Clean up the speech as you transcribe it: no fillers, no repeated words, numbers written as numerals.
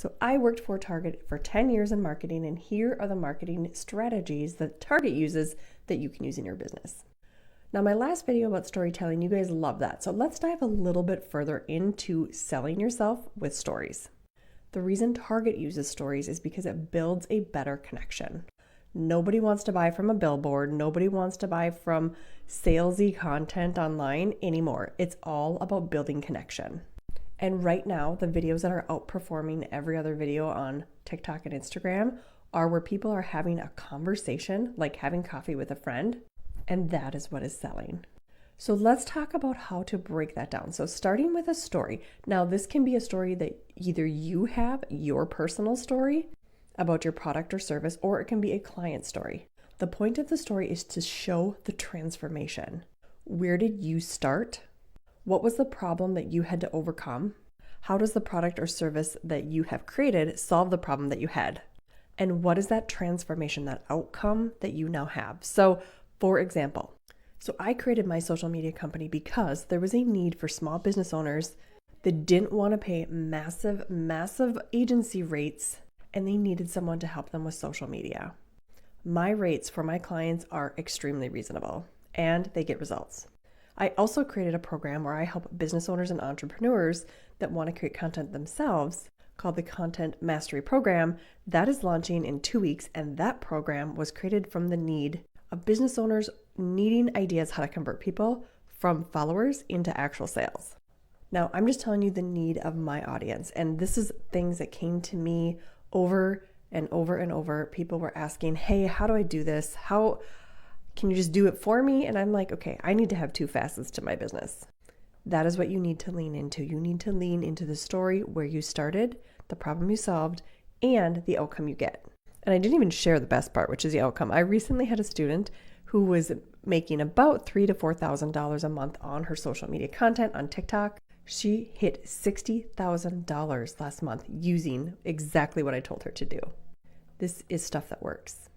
So I worked for Target for 10 years in marketing, and here are the marketing strategies that Target uses that you can use in your business. Now, my last video about storytelling, you guys love that. So let's dive a little bit further into selling yourself with stories. The reason Target uses stories is because it builds a better connection. Nobody wants to buy from a billboard. Nobody wants to buy from salesy content online anymore. It's all about building connection. And right now, the videos that are outperforming every other video on TikTok and Instagram are where people are having a conversation, like having coffee with a friend, and that is what is selling. So let's talk about how to break that down. So starting with a story. Now, this can be a story that either you have, your personal story about your product or service, or it can be a client story. The point of the story is to show the transformation. Where did you start? What was the problem that you had to overcome? How does the product or service that you have created solve the problem that you had? And what is that transformation, that outcome that you now have? So, for example, I created my social media company because there was a need for small business owners that didn't want to pay massive agency rates, and they needed someone to help them with social media. My rates for my clients are extremely reasonable, and they get results. I also created a program where I help business owners and entrepreneurs that want to create content themselves, called the Content Mastery Program. That is launching in 2 weeks, and that program was created from the need of business owners needing ideas how to convert people from followers into actual sales. Now, I'm just telling you the need of my audience, and this is things that came to me over and over and over. People were asking, hey, how do I do this? How can you just do it for me? And I'm like, okay, I need to have 2 facets to my business. That is what you need to lean into. You need to lean into the story where you started, the problem you solved, and the outcome you get. And I didn't even share the best part, which is the outcome. I recently had a student who was making about $3,000 to $4,000 a month on her social media content on TikTok. She hit $60,000 last month using exactly what I told her to do. This is stuff that works.